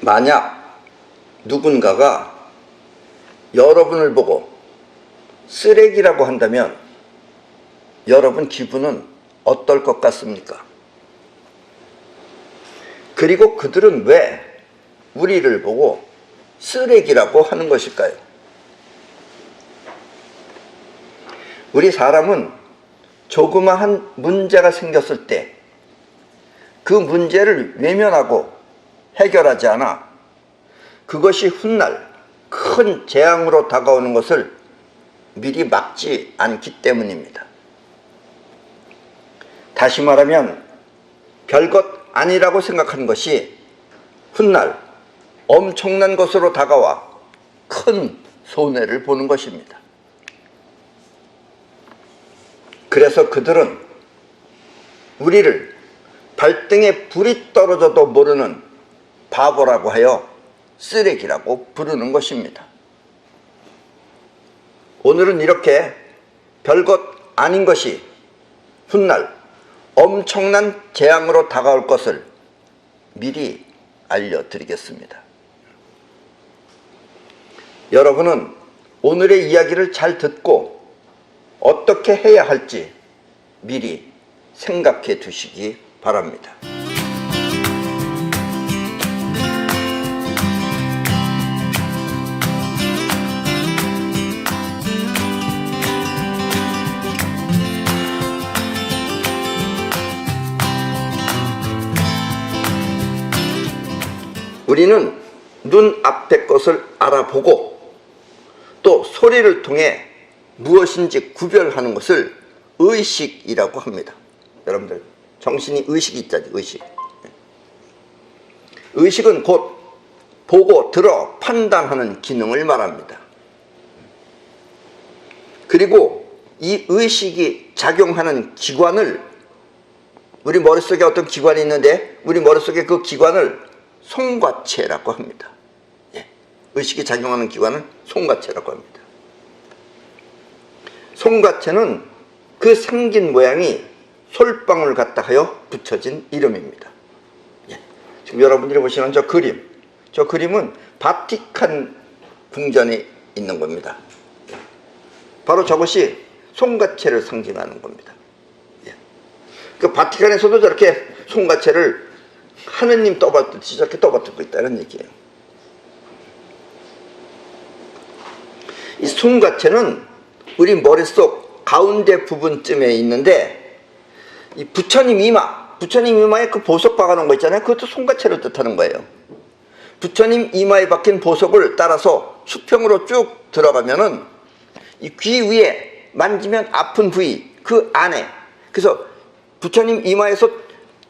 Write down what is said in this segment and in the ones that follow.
만약 누군가가 여러분을 보고 쓰레기라고 한다면 여러분 기분은 어떨 것 같습니까? 그리고 그들은 왜 우리를 보고 쓰레기라고 하는 것일까요? 우리 사람은 조그마한 문제가 생겼을 때 그 문제를 외면하고 해결하지 않아 그것이 훗날 큰 재앙으로 다가오는 것을 미리 막지 않기 때문입니다. 다시 말하면 별것 아니라고 생각하는 것이 훗날 엄청난 것으로 다가와 큰 손해를 보는 것입니다. 그래서 그들은 우리를 발등에 불이 떨어져도 모르는 바보라고 하여 쓰레기라고 부르는 것입니다. 오늘은 이렇게 별것 아닌 것이 훗날 엄청난 재앙으로 다가올 것을 미리 알려드리겠습니다. 여러분은 오늘의 이야기를 잘 듣고 어떻게 해야 할지 미리 생각해 두시기 바랍니다. 우리는 눈앞의 것을 알아보고 또 소리를 통해 무엇인지 구별하는 것을 의식이라고 합니다. 여러분들 정신이 의식이 있잖아요. 의식은 곧 보고 들어 판단하는 기능을 말합니다. 그리고 이 의식이 작용하는 기관을, 우리 머릿속에 어떤 기관이 있는데 우리 머릿속에 그 기관을 송과체라고 합니다. 의식이 작용하는 기관을 송과체라고 합니다. 송과체는 그 생긴 모양이 솔방울 같다 하여 붙여진 이름입니다. 지금 여러분들이 보시는 저 그림은 바티칸 궁전에 있는 겁니다. 바로 저것이 송과체를 상징하는 겁니다. 그 바티칸에서도 저렇게 송과체를 하느님 떠받듯이 저렇게 떠받들고 있다는 얘기예요. 이 송과체는 우리 머릿속 가운데 부분쯤에 있는데, 이 부처님 이마에 그 보석 박아놓은 거 있잖아요. 그것도 송과체를 뜻하는 거예요. 부처님 이마에 박힌 보석을 따라서 수평으로 쭉 들어가면은 이 귀 위에 만지면 아픈 부위 그 안에, 그래서 부처님 이마에서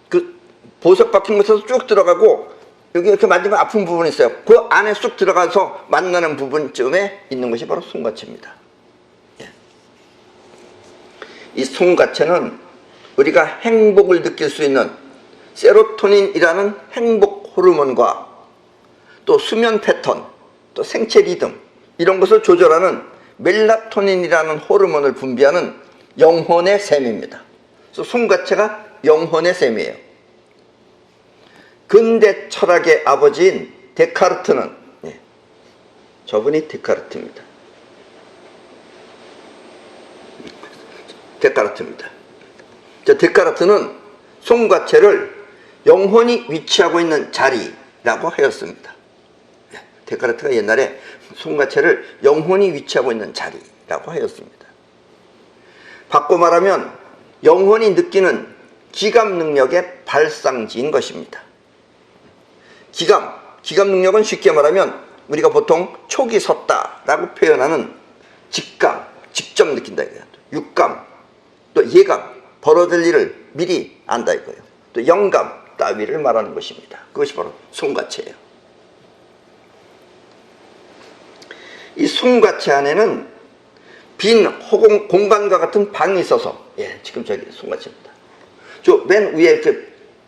그 보석 박힌 곳에서 쭉 들어가고 여기 이렇게 만지면 아픈 부분이 있어요. 그 안에 쑥 들어가서 만나는 부분쯤에 있는 것이 바로 송과체입니다. 이 송과체는 우리가 행복을 느낄 수 있는 세로토닌이라는 행복 호르몬과 또 수면 패턴, 또 생체 리듬, 이런 것을 조절하는 멜라토닌이라는 호르몬을 분비하는 영혼의 셈입니다. 그래서 송과체가 영혼의 셈이에요. 근대 철학의 아버지인 데카르트는, 저분이 데카르트입니다. 저 데카르트는 송과체를 영혼이 위치하고 있는 자리라고 하였습니다. 데카르트가 옛날에 송과체를 영혼이 위치하고 있는 자리라고 하였습니다. 바꿔 말하면 영혼이 느끼는 기감 능력의 발상지인 것입니다. 기감 능력은 쉽게 말하면 우리가 보통 촉이 섰다라고 표현하는 직감, 직접 느낀다 이거예요. 육감, 또 예감, 벌어질 일을 미리 안다 이거예요. 또 영감 따위를 말하는 것입니다. 그것이 바로 송과체예요. 이 송과체 안에는 빈 공간과 같은 방이 있어서, 지금 저기 송과체입니다. 저 맨 위에 이렇게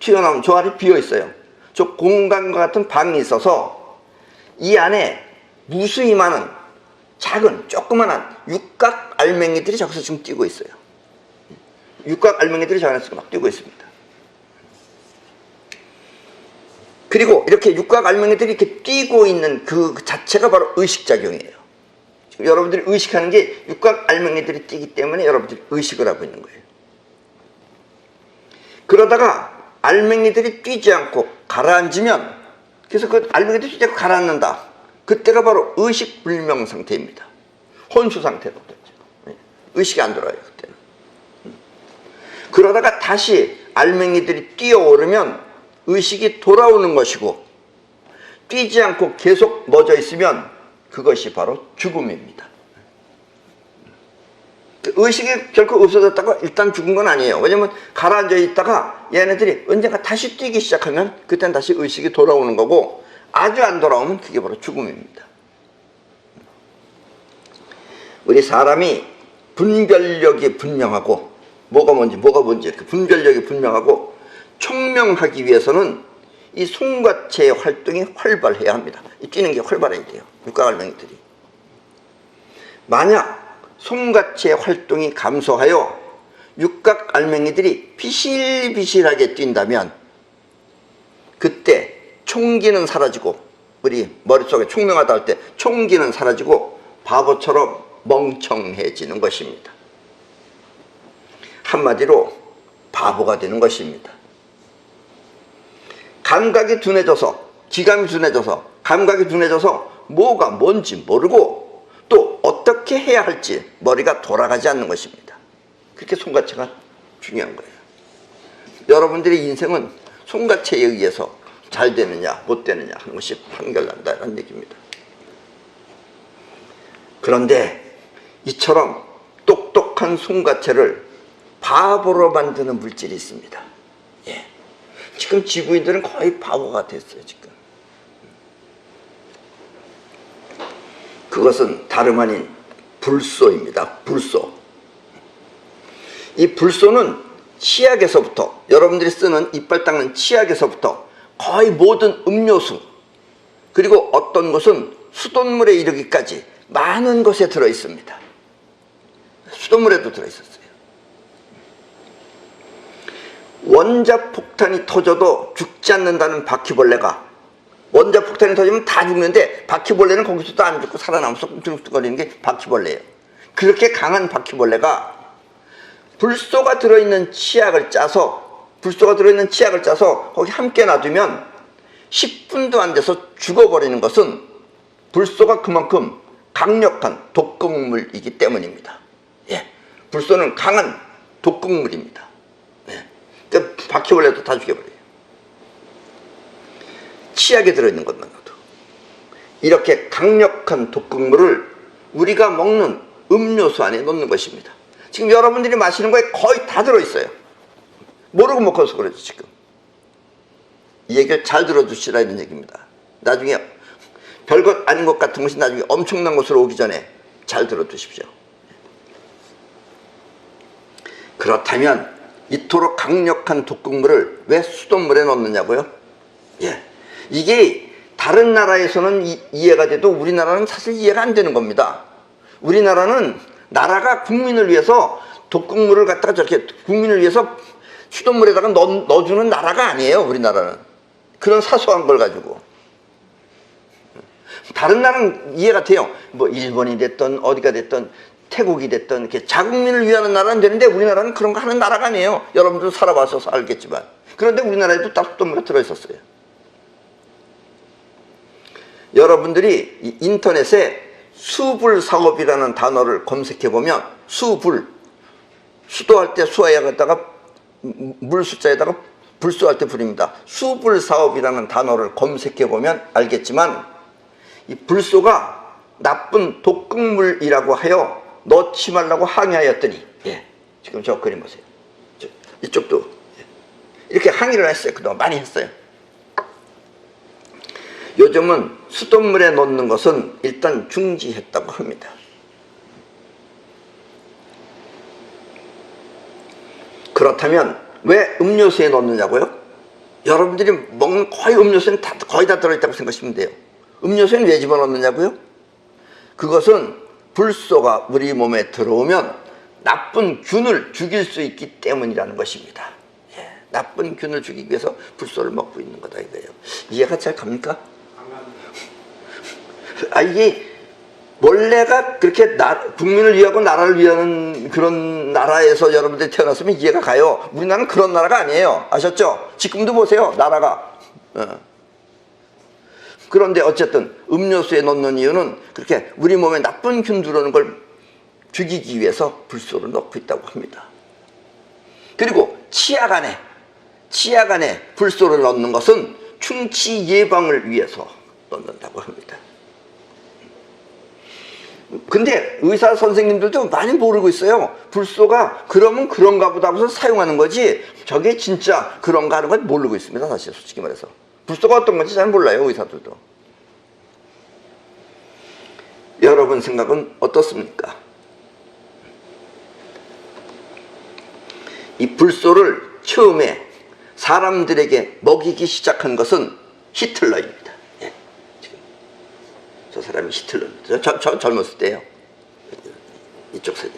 튀어나온 저 안에 비어 있어요. 저 공간과 같은 방이 있어서 이 안에 무수히 많은 작은 조그만한 육각 알맹이들이 저기서 지금 뛰고 있어요. 육각 알맹이들이 저 안에서 막 뛰고 있습니다. 그리고 이렇게 육각 알맹이들이 이렇게 뛰고 있는 그 자체가 바로 의식작용이에요. 지금 여러분들이 의식하는 게 육각 알맹이들이 뛰기 때문에 여러분들이 의식을 하고 있는 거예요. 그러다가 알맹이들이 뛰지 않고 가라앉으면, 그래서 그 알맹이들이 뛰지 않고 가라앉는다. 그때가 바로 의식불명 상태입니다. 혼수 상태로 되죠. 의식이 안 들어요, 그때는. 그러다가 다시 알맹이들이 뛰어오르면 의식이 돌아오는 것이고, 뛰지 않고 계속 멎어 있으면 그것이 바로 죽음입니다. 의식이 결코 없어졌다가 일단 죽은 건 아니에요. 왜냐면 가라앉아 있다가 얘네들이 언젠가 다시 뛰기 시작하면 그때는 다시 의식이 돌아오는 거고, 아주 안 돌아오면 그게 바로 죽음입니다. 우리 사람이 분별력이 분명하고, 뭐가 뭔지 이렇게 분별력이 분명하고 총명하기 위해서는 이 손과체의 활동이 활발해야 합니다. 이 뛰는 게 활발해야 돼요, 육각알맹이들이. 만약 손과체의 활동이 감소하여 육각알맹이들이 비실비실하게 뛴다면 그때 총기는 사라지고, 우리 머릿속에 총명하다 할 때 총기는 사라지고 바보처럼 멍청해지는 것입니다. 한마디로 바보가 되는 것입니다. 감각이 둔해져서, 기감이 둔해져서, 감각이 둔해져서 뭐가 뭔지 모르고 또 어떻게 해야 할지 머리가 돌아가지 않는 것입니다. 그렇게 손과체가 중요한 거예요. 여러분들의 인생은 손과체에 의해서 잘 되느냐 못 되느냐 하는 것이 판결난다는 얘기입니다. 그런데 이처럼 똑똑한 손과체를 바보로 만드는 물질이 있습니다. 예. 지금 지구인들은 거의 바보가 됐어요, 지금. 그것은 다름 아닌 불소입니다. 불소. 이 불소는 치약에서부터, 여러분들이 쓰는 이빨 닦는 치약에서부터 거의 모든 음료수, 그리고 어떤 것은 수돗물에 이르기까지 많은 것에 들어있습니다. 수돗물에도 들어있었어요. 원자폭탄이 터져도 죽지 않는다는 바퀴벌레가, 원자폭탄이 터지면 다 죽는데 바퀴벌레는 거기서도 안 죽고 살아남아서 꿈틀꿈틀거리는 게 바퀴벌레예요. 그렇게 강한 바퀴벌레가 불소가 들어있는 치약을 짜서 거기 함께 놔두면 10분도 안 돼서 죽어버리는 것은 불소가 그만큼 강력한 독극물이기 때문입니다. 예, 불소는 강한 독극물입니다. 예, 그러니까 바퀴벌레도 다 죽여버려요. 치약에 들어있는 것만으로도. 이렇게 강력한 독극물을 우리가 먹는 음료수 안에 넣는 것입니다. 지금 여러분들이 마시는 거에 거의 다 들어있어요. 모르고 먹어서 그러죠, 지금. 이 얘기를 잘 들어주시라 이런 얘기입니다. 나중에 별것 아닌 것 같은 것이 나중에 엄청난 것으로 오기 전에 잘 들어두십시오. 그렇다면 이토록 강력한 독극물을 왜 수돗물에 넣느냐고요? 예, 이게 다른 나라에서는 이해가 돼도 우리나라는 사실 이해가 안 되는 겁니다. 우리나라는 나라가 국민을 위해서 독극물을 갖다가 저렇게 국민을 위해서 수돗물에다가 넣어주는 나라가 아니에요, 우리나라는. 그런 사소한 걸 가지고. 다른 나라는 이해가 돼요. 뭐 일본이 됐든 어디가 됐든 태국이 됐든 이렇게 자국민을 위하는 나라는 되는데 우리나라는 그런 거 하는 나라가 아니에요. 여러분들 살아봐서 알겠지만. 그런데 우리나라에도 딱 수돗물이 들어있었어요. 여러분들이 인터넷에 수불사업이라는 단어를 검색해보면, 수도할 때 수화에 갖다가 물 숫자에다가 불수할 때 불입니다. 수불사업이라는 단어를 검색해보면 알겠지만, 이 불소가 나쁜 독극물이라고 하여 넣지 말라고 항의하였더니, 예, 지금 저 그림 보세요. 이쪽도 이렇게 항의를 했어요. 그동안 많이 했어요. 요즘은 수돗물에 넣는 것은 일단 중지했다고 합니다. 그렇다면 왜 음료수에 넣느냐고요? 여러분들이 먹는 거의 음료수는 거의 다 들어있다고 생각하시면 돼요. 음료수에는 왜 집어넣느냐고요? 그것은 불소가 우리 몸에 들어오면 나쁜 균을 죽일 수 있기 때문이라는 것입니다. 예, 나쁜 균을 죽이기 위해서 불소를 먹고 있는 거다 이거예요. 이해가 잘 갑니까? 이게 원래가 그렇게 국민을 위하고 나라를 위하는 그런 나라에서 여러분들이 태어났으면 이해가 가요. 우리나라는 그런 나라가 아니에요. 아셨죠? 지금도 보세요. 나라가. 그런데 어쨌든 음료수에 넣는 이유는 그렇게 우리 몸에 나쁜 균 들어오는 걸 죽이기 위해서 불소를 넣고 있다고 합니다. 그리고 치약 안에 불소를 넣는 것은 충치 예방을 위해서 넣는다고 합니다. 근데 의사 선생님들도 많이 모르고 있어요. 불소가 그러면 그런가 보다 하고서 사용하는 거지 저게 진짜 그런가 하는 건 모르고 있습니다. 사실 솔직히 말해서 불소가 어떤 건지 잘 몰라요. 의사들도. 여러분 생각은 어떻습니까? 이 불소를 처음에 사람들에게 먹이기 시작한 것은 히틀러입니다. 예, 지금 저 사람이 히틀러입니다. 저 젊었을 때요. 이쪽 사진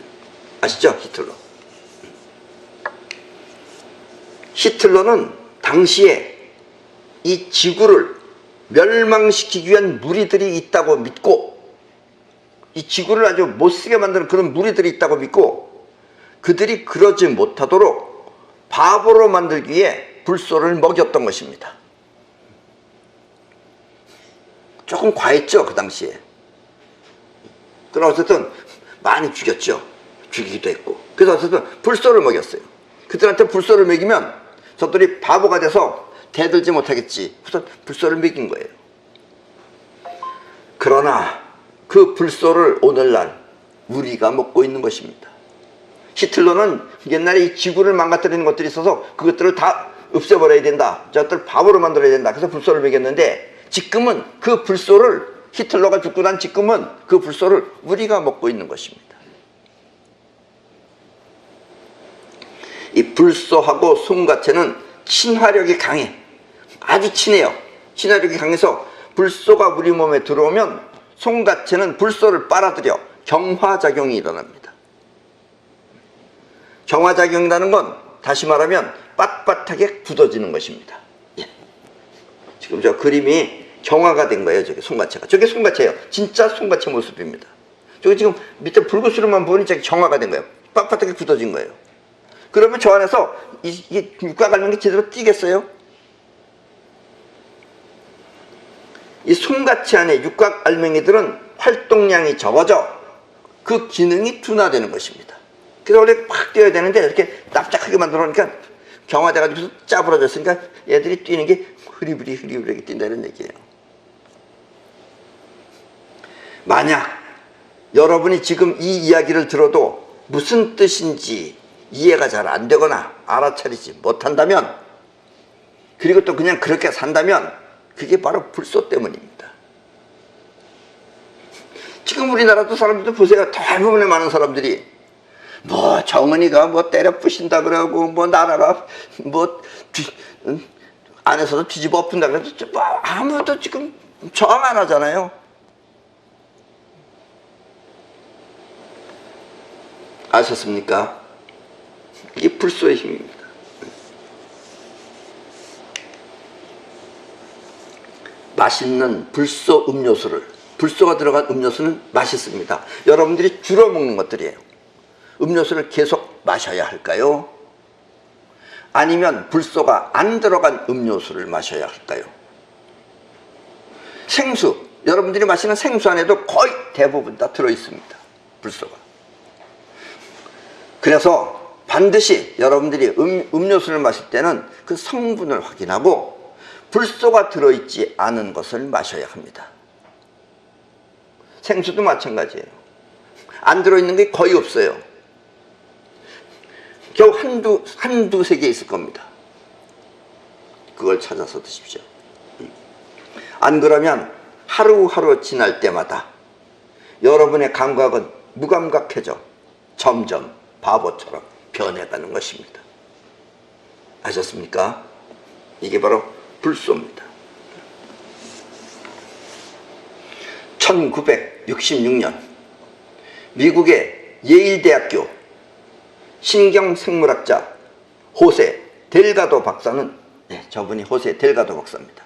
아시죠? 히틀러는 당시에 이 지구를 멸망시키기 위한 무리들이 있다고 믿고 이 지구를 아주 못쓰게 만드는 그런 무리들이 있다고 믿고 그들이 그러지 못하도록 바보로 만들기 위해 불소를 먹였던 것입니다. 조금 과했죠, 그 당시에. 그러나 어쨌든 많이 죽였죠. 죽이기도 했고. 그래서 어쨌든 불소를 먹였어요. 그들한테 불소를 먹이면 저들이 바보가 돼서 대들지 못하겠지. 그래서 불소를 먹인 거예요. 그러나 그 불소를 오늘날 우리가 먹고 있는 것입니다. 히틀러는 옛날에 이 지구를 망가뜨리는 것들이 있어서 그것들을 다 없애버려야 된다. 저것들 바보로 만들어야 된다. 그래서 불소를 먹였는데 지금은 그 불소를 히틀러가 죽고 난 지금은 그 불소를 우리가 먹고 있는 것입니다. 이 불소하고 송가채는 친화력이 강해. 아주 친해요. 친화력이 강해서 불소가 우리 몸에 들어오면 송가채는 불소를 빨아들여 경화작용이 일어납니다. 경화작용이라는 건 다시 말하면 빳빳하게 굳어지는 것입니다. 예. 지금 저 그림이 경화가 된 거예요. 저게 송가채가. 저게 송가채예요. 진짜 송가채 모습입니다. 저기 지금 밑에 붉은수름만 보니 저게 경화가 된 거예요. 빳빳하게 굳어진 거예요. 그러면 저 안에서 이게 육각알맹이 제대로 뛰겠어요? 이 송가채 안에 육각알맹이들은 활동량이 적어져 그 기능이 둔화되는 것입니다. 그래서 원래 확 뛰어야 되는데 이렇게 납작하게 만들어 놓으니까 경화돼가지고 짜부러졌으니까 얘들이 뛰는 게 흐리부리하게 뛴다는 얘기예요. 만약 여러분이 지금 이 이야기를 들어도 무슨 뜻인지 이해가 잘 안 되거나 알아차리지 못한다면 그리고 또 그냥 그렇게 산다면 그게 바로 불소 때문입니다. 지금 우리나라도 사람들도 보세요. 대부분의 많은 사람들이 뭐 정은이가 뭐 때려 부신다 그러고 뭐 나라가 뭐 안에서도 뒤집어 엎은다 그래도 뭐 아무도 지금 저항 안 하잖아요. 아셨습니까? 이게 불소의 힘입니다. 맛있는 불소 음료수를 불소가 들어간 음료수는 맛있습니다. 여러분들이 주로 먹는 것들이에요. 음료수를 계속 마셔야 할까요? 아니면 불소가 안 들어간 음료수를 마셔야 할까요? 생수, 여러분들이 마시는 생수 안에도 거의 대부분 다 들어있습니다. 불소가. 그래서 반드시 여러분들이 음료수를 마실 때는 그 성분을 확인하고 불소가 들어있지 않은 것을 마셔야 합니다. 생수도 마찬가지예요. 안 들어있는 게 거의 없어요. 겨우 한두 세 개 있을 겁니다. 그걸 찾아서 드십시오. 안 그러면 하루하루 지날 때마다 여러분의 감각은 무감각해져 점점 바보처럼 변해가는 것입니다. 아셨습니까? 이게 바로 불소입니다. 1966년 미국의 예일대학교 신경생물학자 호세 델가도 박사는, 저분이 호세 델가도 박사입니다.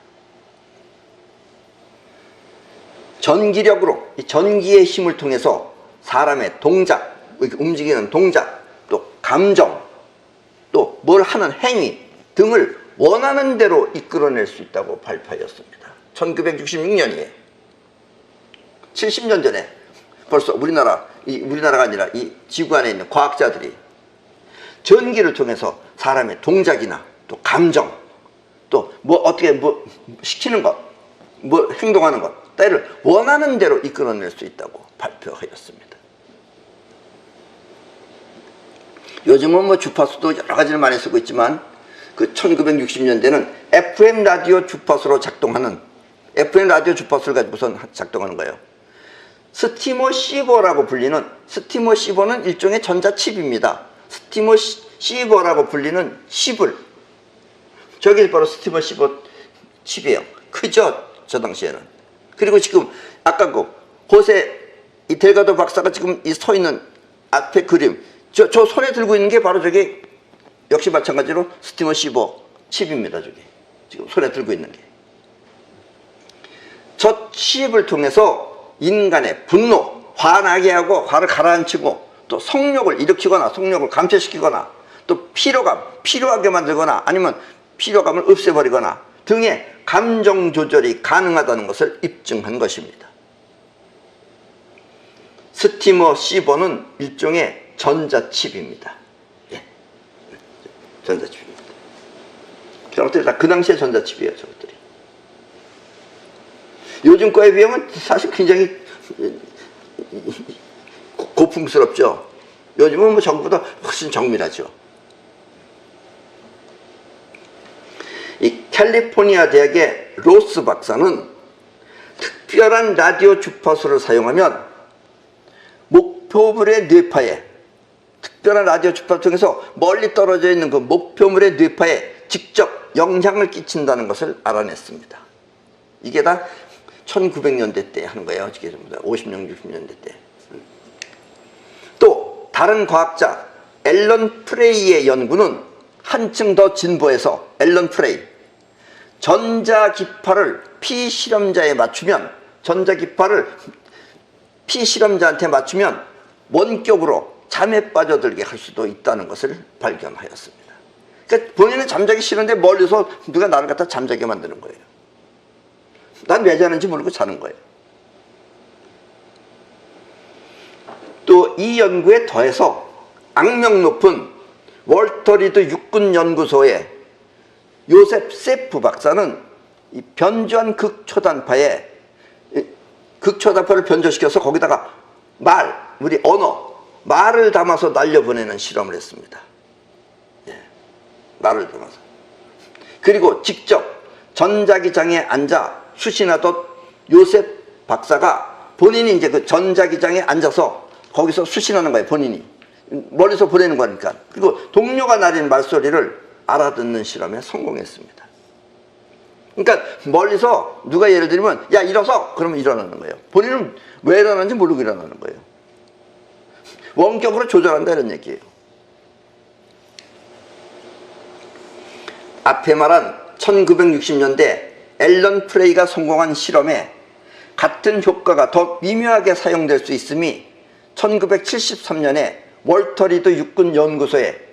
전기력으로, 이 전기의 힘을 통해서 사람의 동작, 움직이는 동작, 또 감정, 또 뭘 하는 행위 등을 원하는 대로 이끌어낼 수 있다고 발표하였습니다. 1966년이에요. 70년 전에 벌써 우리나라가 아니라 이 지구 안에 있는 과학자들이 전기를 통해서 사람의 동작이나 또 감정, 또 어떻게 시키는 것, 행동하는 것, 때를 원하는 대로 이끌어낼 수 있다고 발표하였습니다. 요즘은 주파수도 여러 가지를 많이 쓰고 있지만 그 1960년대는 FM 라디오 주파수로 작동하는, FM 라디오 주파수를 가지고선 작동하는 거예요. 스티머시버라고 불리는, 스티머시버는 일종의 전자칩입니다. 스티머시버라고 불리는 칩을, 저게 바로 스티머시버 칩이에요. 크죠, 저 당시에는. 그리고 지금 아까 그 호세 이 델가도 박사가 지금 서 있는 앞에 그림, 저 손에 들고 있는 게 바로 저게 역시 마찬가지로 스티머시버 칩입니다. 저게 지금 손에 들고 있는 게. 저 칩을 통해서 인간의 분노, 화나게 하고 화를 가라앉히고, 또 성욕을 일으키거나 성욕을 감퇴시키거나, 또 피로감, 피로하게 만들거나, 아니면 피로감을 없애버리거나 등의 감정 조절이 가능하다는 것을 입증한 것입니다. 스티머시버는 일종의 전자칩입니다. 전자칩입니다. 저것들이 다 그 당시의 전자칩이에요. 저것들이. 요즘 거에 비하면 사실 굉장히 고풍스럽죠. 요즘은 전부보다 훨씬 정밀하죠. 이 캘리포니아 대학의 로스 박사는 특별한 라디오 주파수를 사용하면 목표물의 뇌파에, 특별한 라디오 주파수 통해서 멀리 떨어져 있는 그 목표물의 뇌파에 직접 영향을 끼친다는 것을 알아냈습니다. 이게 다 1900년대 때 하는 거예요. 50년, 60년대 때. 또 다른 과학자 앨런 프레이의 연구는 한층 더 진보해서, 앨런 프레이, 전자기파를 피실험자에 맞추면, 전자기파를 피실험자한테 맞추면 원격으로 잠에 빠져들게 할 수도 있다는 것을 발견하였습니다. 그러니까 본인은 잠자기 싫은데 멀리서 누가 나를 갖다 잠자게 만드는 거예요. 난 왜 자는지 모르고 자는 거예요. 또 이 연구에 더해서 악명 높은 월터 리드 육군연구소의 요셉 세프 박사는 이 변조한 극초단파에, 극초단파를 변조시켜서 거기다가 우리 언어, 말을 담아서 날려보내는 실험을 했습니다. 말을 담아서. 그리고 직접 전자기장에 앉아 수신하던 요셉 박사가 본인이 이제 그 전자기장에 앉아서 거기서 수신하는 거예요. 본인이 멀리서 보내는 거니까. 그리고 동료가 날린 말소리를 알아듣는 실험에 성공했습니다. 그러니까 멀리서 누가 예를 들면 야 일어서, 그러면 일어나는 거예요. 본인은 왜 일어나는지 모르고 일어나는 거예요. 원격으로 조절한다 이런 얘기예요. 앞에 말한 1960년대 앨런 프레이가 성공한 실험에 같은 효과가 더 미묘하게 사용될 수 있음이 1973년에 월터 리드 육군연구소의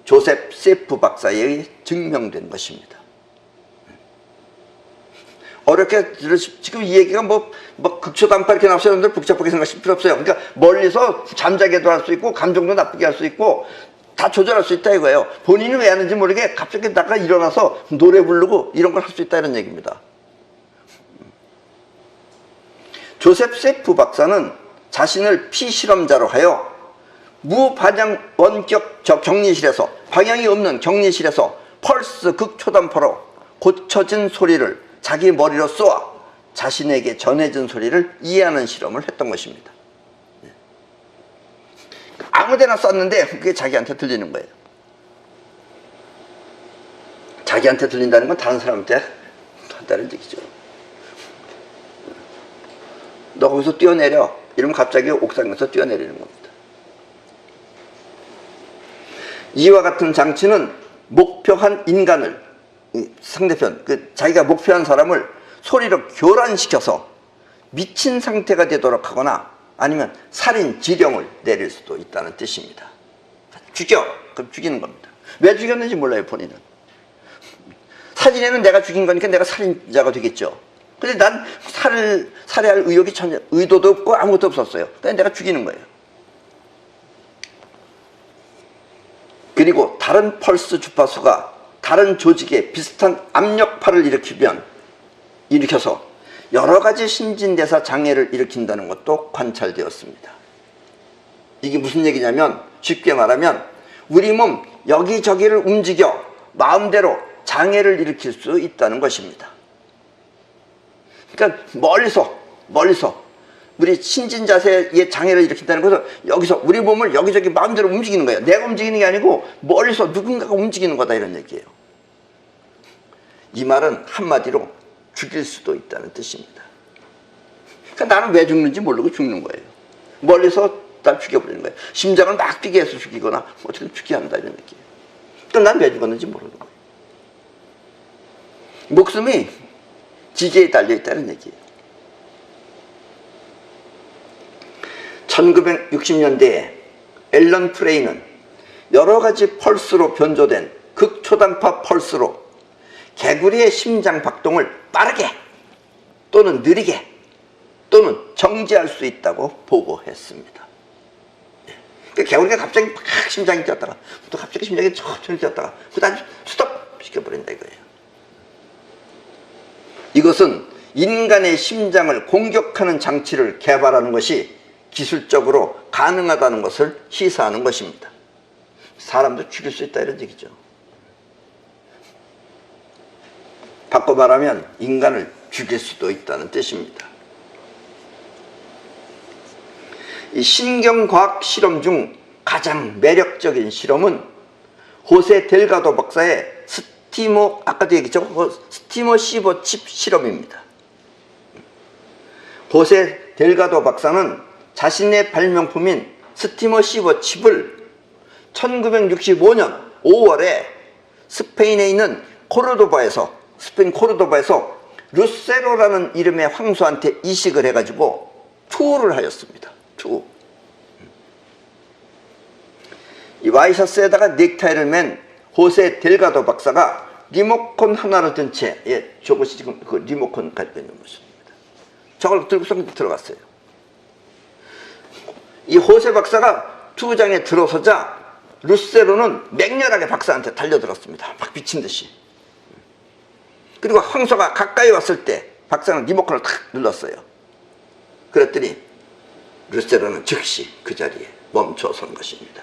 조셉 세프 박사에 의해 증명된 것입니다. 어렵게 들으시, 지금 이 얘기가 극초단파 이렇게 나오셔서 여러분들 복잡하게 생각하실 필요 없어요. 그러니까 멀리서 잠자게도 할 수 있고, 감정도 나쁘게 할 수 있고, 다 조절할 수 있다 이거예요. 본인이 왜 하는지 모르게 갑자기 나가 일어나서 노래 부르고 이런 걸 할 수 있다 이런 얘기입니다. 조셉 세프 박사는 자신을 피실험자로 하여 무반향 원격 격리실에서, 방향이 없는 격리실에서 펄스 극초단파로 고쳐진 소리를 자기 머리로 쏘아 자신에게 전해진 소리를 이해하는 실험을 했던 것입니다. 아무데나 쐈는데 그게 자기한테 들리는 거예요. 자기한테 들린다는 건 다른 사람한테 한다는 얘기죠. 너 거기서 뛰어내려 이러면 갑자기 옥상에서 뛰어내리는 겁니다. 이와 같은 장치는 목표한 인간을, 상대편, 자기가 목표한 사람을 소리로 교란시켜서 미친 상태가 되도록 하거나 아니면 살인, 지령을 내릴 수도 있다는 뜻입니다. 죽여! 그럼 죽이는 겁니다. 왜 죽였는지 몰라요, 본인은. 사진에는 내가 죽인 거니까 내가 살인자가 되겠죠. 근데 난 살해할 의욕이 전혀, 의도도 없고 아무것도 없었어요. 그냥 내가 죽이는 거예요. 그리고 다른 펄스 주파수가 다른 조직에 비슷한 압력파를 일으켜서 여러 가지 신진대사 장애를 일으킨다는 것도 관찰되었습니다. 이게 무슨 얘기냐면, 쉽게 말하면 우리 몸 여기저기를 움직여 마음대로 장애를 일으킬 수 있다는 것입니다. 그러니까 멀리서 우리 신진자세에 장애를 일으킨다는 것은 여기서 우리 몸을 여기저기 마음대로 움직이는 거예요. 내가 움직이는 게 아니고 멀리서 누군가가 움직이는 거다, 이런 얘기예요. 이 말은 한마디로 죽일 수도 있다는 뜻입니다. 그러니까 나는 왜 죽는지 모르고 죽는 거예요. 멀리서 날 죽여버리는 거예요. 심장을 막 뛰게 해서 죽이거나 어떻게 죽게 한다, 이런 얘기예요. 그러니까 난 왜 죽었는지 모르는 거예요. 목숨이 지게에 달려있다는 얘기예요. 1960년대에 앨런 프레이는 여러 가지 펄스로 변조된 극초단파 펄스로 개구리의 심장 박동을 빠르게 또는 느리게 또는 정지할 수 있다고 보고했습니다. 그러니까 개구리가 갑자기 막 심장이 뛰었다가 또 갑자기 심장이 천천히 뛰었다가 그 다음에 스톱 시켜버린다 이거예요. 이것은 인간의 심장을 공격하는 장치를 개발하는 것이 기술적으로 가능하다는 것을 시사하는 것입니다. 사람도 죽일 수 있다, 이런 얘기죠. 바꿔 말하면 인간을 죽일 수도 있다는 뜻입니다. 이 신경과학 실험 중 가장 매력적인 실험은 호세 델가도 박사의 아까도 얘기했죠? 스티머 시버 칩 실험입니다. 호세 델가도 박사는 자신의 발명품인 스티머 시버 칩을 1965년 5월에 스페인에 있는 스페인 코르도바에서 루세로라는 이름의 황소한테 이식을 해가지고 투어를 하였습니다. 투어. 이 와이셔츠에다가 넥타이를 맨 호세 델가도 박사가 리모컨 하나를 든 채, 저것이 지금 그 리모컨 가지고 있는 모습입니다. 저걸 들고서 들어갔어요. 이 호세 박사가 투구장에 들어서자 루세로는 맹렬하게 박사한테 달려들었습니다. 막 미친 듯이. 그리고 황소가 가까이 왔을 때 박사는 리모컨을 탁 눌렀어요. 그랬더니 루세로는 즉시 그 자리에 멈춰선 것입니다.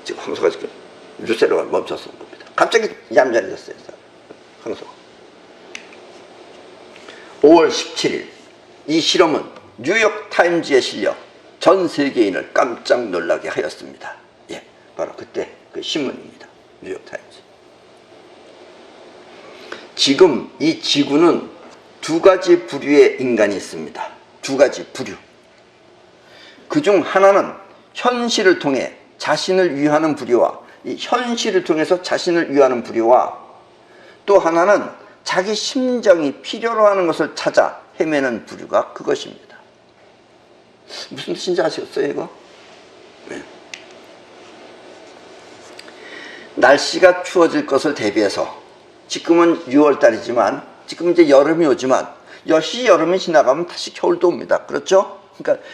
지금 황소가 지금 루세로가 멈춰선 겁니다. 갑자기 얌전해졌어요, 황소가. 5월 17일 이 실험은 뉴욕 타임즈에 실려 전 세계인을 깜짝 놀라게 하였습니다. 바로 그때 그 신문입니다. 뉴욕 타임즈. 지금 이 지구는 두 가지 부류의 인간이 있습니다. 두 가지 부류. 그중 하나는 현실을 통해 자신을 위하는 부류와 이 현실을 통해서 자신을 위하는 부류와 또 하나는 자기 심정이 필요로 하는 것을 찾아 헤매는 부류가 그것입니다. 무슨 뜻인지 아시겠어요, 이거? 네. 날씨가 추워질 것을 대비해서 지금은 6월달이지만 지금 이제 여름이 오지만 역시 여름이 지나가면 다시 겨울도 옵니다. 그렇죠? 그러니까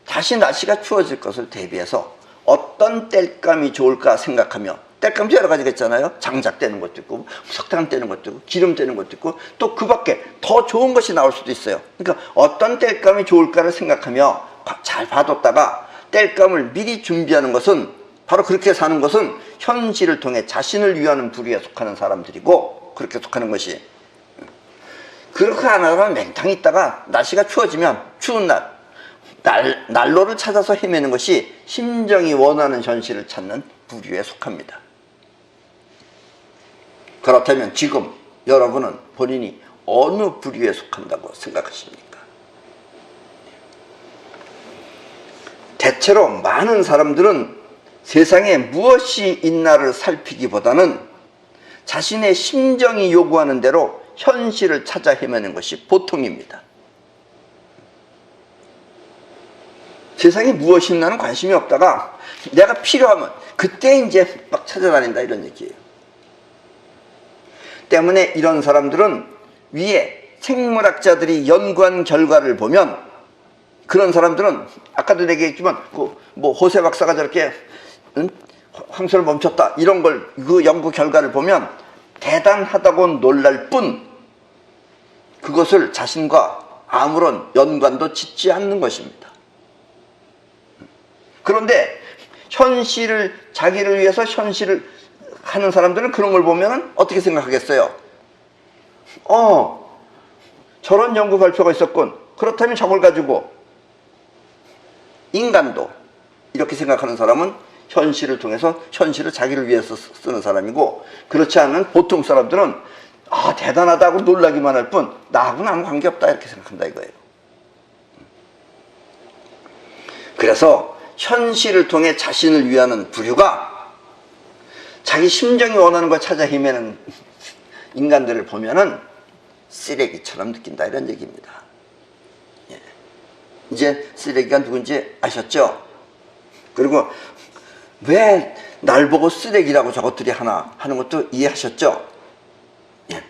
다시 날씨가 추워질 것을 대비해서 어떤 땔감이 좋을까 생각하며, 땔감도 여러 가지가 있잖아요. 장작 떼는 것도 있고 석탄 떼는 것도 있고 기름 떼는 것도 있고 또 그 밖에 더 좋은 것이 나올 수도 있어요. 그러니까 어떤 땔감이 좋을까를 생각하며 잘 봐뒀다가 땔감을 미리 준비하는 것은, 바로 그렇게 사는 것은 현실을 통해 자신을 위하는 부류에 속하는 사람들이고, 그렇게 속하는 것이. 그렇게 안 하다가 맹탕 있다가 날씨가 추워지면 추운 난로를 찾아서 헤매는 것이 심정이 원하는 현실을 찾는 부류에 속합니다. 그렇다면 지금 여러분은 본인이 어느 부류에 속한다고 생각하십니까? 대체로 많은 사람들은 세상에 무엇이 있나를 살피기보다는 자신의 심정이 요구하는 대로 현실을 찾아 헤매는 것이 보통입니다. 세상에 무엇이 있나는 관심이 없다가 내가 필요하면 그때 이제 막 찾아다닌다, 이런 얘기예요. 때문에 이런 사람들은 위에 생물학자들이 연구한 결과를 보면, 그런 사람들은 아까도 얘기했지만 뭐 호세 박사가 저렇게 황소를 멈췄다, 이런 걸, 그 연구 결과를 보면 대단하다고 놀랄 뿐 그것을 자신과 아무런 연관도 짓지 않는 것입니다. 그런데 현실을, 자기를 위해서 현실을 하는 사람들은 그런 걸 보면 어떻게 생각하겠어요? 저런 연구 발표가 있었군. 그렇다면 저걸 가지고 인간도, 이렇게 생각하는 사람은 현실을 통해서 현실을 자기를 위해서 쓰는 사람이고, 그렇지 않은 보통 사람들은 대단하다고 놀라기만 할 뿐 나하고는 아무 관계없다, 이렇게 생각한다 이거예요. 그래서 현실을 통해 자신을 위하는 부류가 자기 심정이 원하는 걸 찾아 헤매는 인간들을 보면은 쓰레기처럼 느낀다, 이런 얘기입니다. 예. 이제 쓰레기가 누군지 아셨죠? 그리고 왜 날 보고 쓰레기라고 저것들이 하나 하는 것도 이해하셨죠? 예.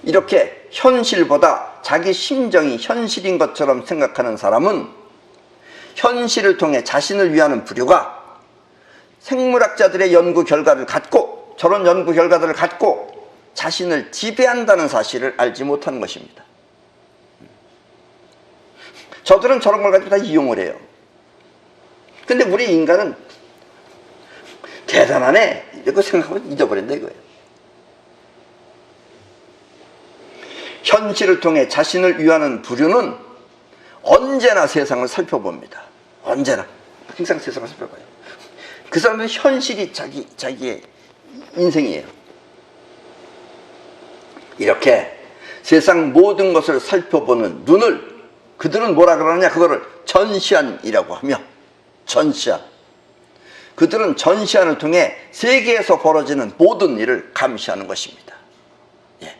이렇게 현실보다 자기 심정이 현실인 것처럼 생각하는 사람은 현실을 통해 자신을 위하는 부류가 생물학자들의 연구 결과를 갖고, 저런 연구 결과들을 갖고 자신을 지배한다는 사실을 알지 못하는 것입니다. 저들은 저런 걸 가지고 다 이용을 해요. 근데 우리 인간은 대단하네, 이렇게 생각하고 잊어버린다 이거예요. 현실을 통해 자신을 위하는 부류는 언제나 세상을 살펴봅니다. 언제나 항상 세상을 살펴봐요. 그 사람은 현실이 자기의 인생이에요. 이렇게 세상 모든 것을 살펴보는 눈을 그들은 뭐라 그러느냐, 그거를 전시안이라고 하며, 전시안, 그들은 전시안을 통해 세계에서 벌어지는 모든 일을 감시하는 것입니다. 예.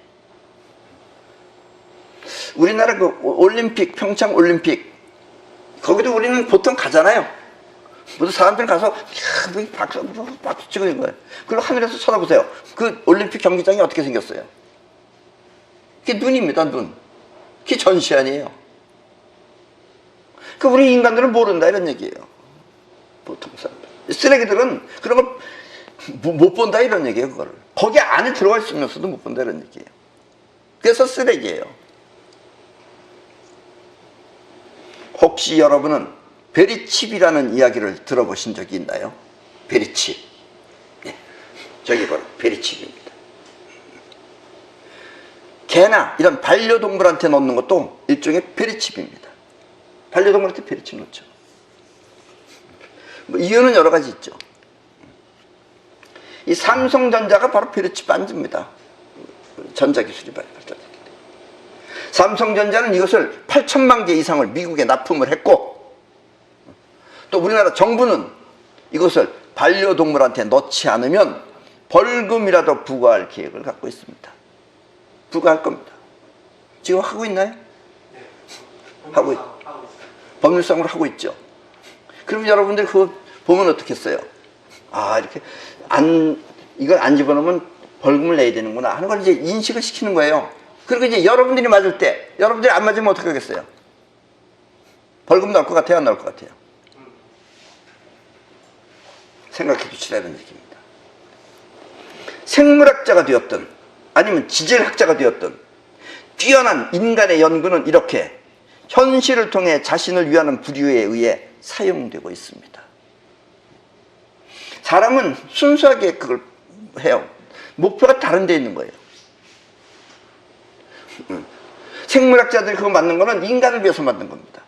우리나라 그 올림픽, 평창 올림픽, 거기도 우리는 보통 가잖아요. 모두 사람들 가서 박수 치고 있는 거예요. 그리고 하늘에서 쳐다보세요. 그 올림픽 경기장이 어떻게 생겼어요? 그게 눈입니다, 눈. 그게 전시안이에요. 그 우리 인간들은 모른다, 이런 얘기예요. 보통 사람들. 쓰레기들은 그런 걸 못 본다, 이런 얘기예요. 그거를 거기 안에 들어가 있으면서도 못 본다, 이런 얘기예요. 그래서 쓰레기예요. 혹시 여러분은 베리칩이라는 이야기를 들어보신 적이 있나요? 베리칩. 예. 저기 바로 베리칩입니다. 개나 이런 반려동물한테 넣는 것도 일종의 베리칩입니다. 반려동물한테 베리칩 넣죠. 뭐 이유는 여러 가지 있죠. 이 삼성전자가 바로 베리칩 반지입니다. 전자기술이 발달됐기 때문에. 삼성전자는 이것을 8천만 개 이상을 미국에 납품을 했고, 또 우리나라 정부는 이것을 반려동물한테 넣지 않으면 벌금이라도 부과할 계획을 갖고 있습니다. 부과할 겁니다. 지금 하고 있나요? 하고 있어요. 법률상으로 하고 있죠. 그럼 여러분들 그거 보면 어떻겠어요? 이렇게 이걸 안 집어넣으면 벌금을 내야 되는구나 하는 걸 이제 인식을 시키는 거예요. 그리고 이제 여러분들이 맞을 때, 여러분들이 안 맞으면 어떻게 하겠어요? 벌금 나올 것 같아요, 안 나올 것 같아요? 생각해 주시라는 얘기입니다. 생물학자가 되었든 아니면 지질학자가 되었든 뛰어난 인간의 연구는 이렇게 현실을 통해 자신을 위하는 부류에 의해 사용되고 있습니다. 사람은 순수하게 그걸 해요. 목표가 다른 데 있는 거예요. 생물학자들이 그거 만든 거는 인간을 위해서 만든 겁니다.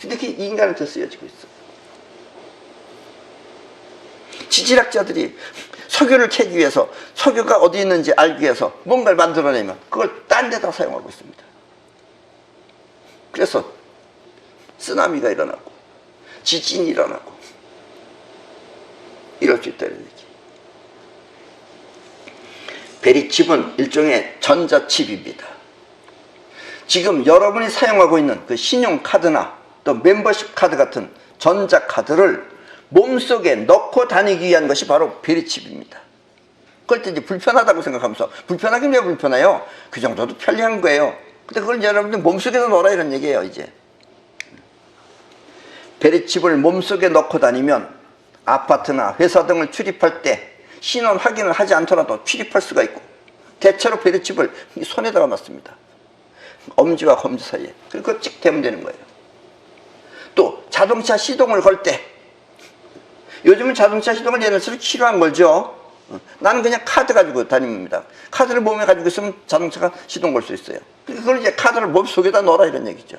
근데 그게 인간한테 쓰여지고 있어요. 지질학자들이 석유를 캐기 위해서, 석유가 어디 있는지 알기 위해서 뭔가를 만들어내면 그걸 딴 데다 사용하고 있습니다. 그래서 쓰나미가 일어나고 지진이 일어나고 이럴 수 있다 이런 얘기. 베리칩은 일종의 전자칩입니다. 지금 여러분이 사용하고 있는 그 신용카드나 또 멤버십 카드 같은 전자카드를 몸속에 넣고 다니기 위한 것이 바로 베리칩입니다. 그럴 때 이제 불편하다고 생각하면서, 불편하긴 왜 불편해요? 그 정도도 편리한 거예요. 근데 그걸 여러분들 몸속에서 넣어라 이런 얘기예요. 이제 베리칩을 몸속에 넣고 다니면 아파트나 회사 등을 출입할 때 신원 확인을 하지 않더라도 출입할 수가 있고, 대체로 베리칩을 손에다가 넣습니다. 엄지와 검지 사이에. 그리고 찍 대면 되는 거예요. 또 자동차 시동을 걸 때, 요즘은 자동차 시동을 예를 들어서 키로 안 걸죠. 나는 그냥 카드 가지고 다닙니다. 카드를 몸에 가지고 있으면 자동차가 시동 걸 수 있어요. 그걸 이제 카드를 몸속에다 넣어라 이런 얘기죠.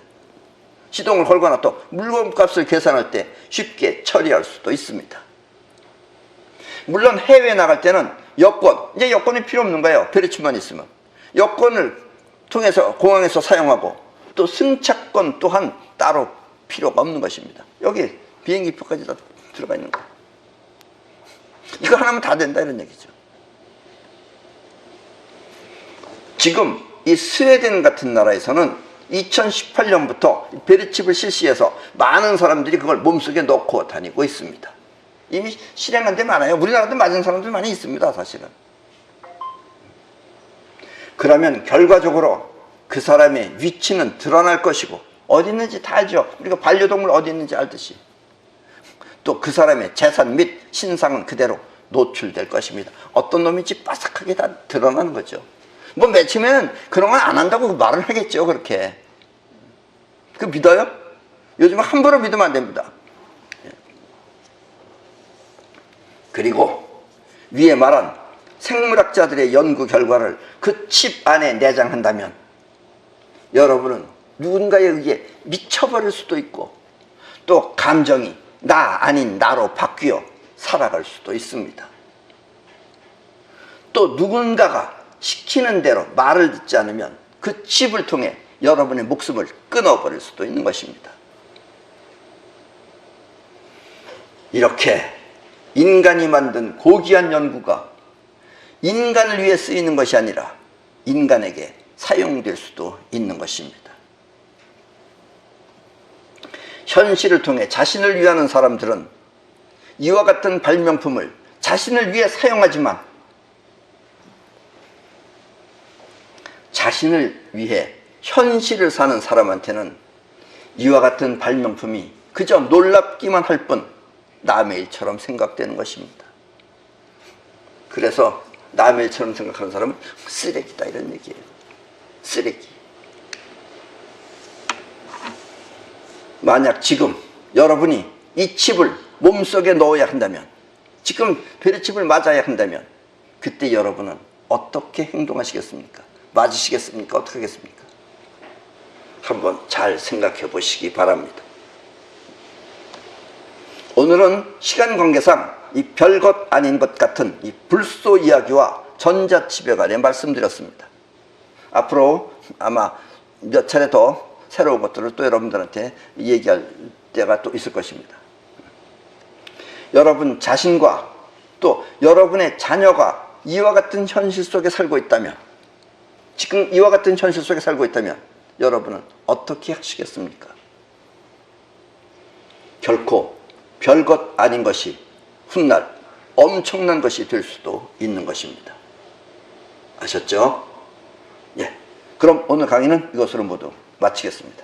시동을 걸거나 또 물건값을 계산할 때 쉽게 처리할 수도 있습니다. 물론 해외에 나갈 때는 여권, 이제 여권이 필요 없는 거예요. 베리칩만 있으면. 여권을 통해서 공항에서 사용하고, 또 승차권 또한 따로 필요가 없는 것입니다. 여기 비행기표까지 다 들어가 있는 거예요. 이거 하나면 다 된다 이런 얘기죠. 지금 이 스웨덴 같은 나라에서는 2018년부터 베리칩을 실시해서 많은 사람들이 그걸 몸속에 넣고 다니고 있습니다. 이미 실행한 데 많아요. 우리나라도 맞은 사람들 많이 있습니다, 사실은. 그러면 결과적으로 그 사람의 위치는 드러날 것이고, 어디 있는지 다 알죠. 우리가 반려동물 어디 있는지 알듯이. 또 그 사람의 재산 및 신상은 그대로 노출될 것입니다. 어떤 놈인지 빠삭하게 다 드러나는 거죠. 뭐 매치면 그런 건 안 한다고 말을 하겠죠. 그렇게. 그 믿어요? 요즘은 함부로 믿으면 안 됩니다. 그리고 위에 말한 생물학자들의 연구 결과를 그 칩 안에 내장한다면 여러분은 누군가에 의해 미쳐버릴 수도 있고, 또 감정이 나 아닌 나로 바뀌어 살아갈 수도 있습니다. 또 누군가가 시키는 대로 말을 듣지 않으면 그 칩을 통해 여러분의 목숨을 끊어버릴 수도 있는 것입니다. 이렇게 인간이 만든 고귀한 연구가 인간을 위해 쓰이는 것이 아니라 인간에게 사용될 수도 있는 것입니다. 현실을 통해 자신을 위하는 사람들은 이와 같은 발명품을 자신을 위해 사용하지만, 자신을 위해 현실을 사는 사람한테는 이와 같은 발명품이 그저 놀랍기만 할 뿐 남의 일처럼 생각되는 것입니다. 그래서 남의 일처럼 생각하는 사람은 쓰레기다 이런 얘기예요. 쓰레기. 만약 지금 여러분이 이 칩을 몸속에 넣어야 한다면, 지금 베리칩을 맞아야 한다면, 그때 여러분은 어떻게 행동하시겠습니까? 맞으시겠습니까? 어떻게 하겠습니까? 한번 잘 생각해 보시기 바랍니다. 오늘은 시간 관계상 이 별것 아닌 것 같은 이 불소 이야기와 전자칩에 관해 말씀드렸습니다. 앞으로 아마 몇 차례 더 새로운 것들을 또 여러분들한테 얘기할 때가 또 있을 것입니다. 여러분 자신과 또 여러분의 자녀가 이와 같은 현실 속에 살고 있다면, 지금 이와 같은 현실 속에 살고 있다면 여러분은 어떻게 하시겠습니까? 결코 별것 아닌 것이 훗날 엄청난 것이 될 수도 있는 것입니다. 아셨죠? 예. 그럼 오늘 강의는 이것으로 모두 마치겠습니다.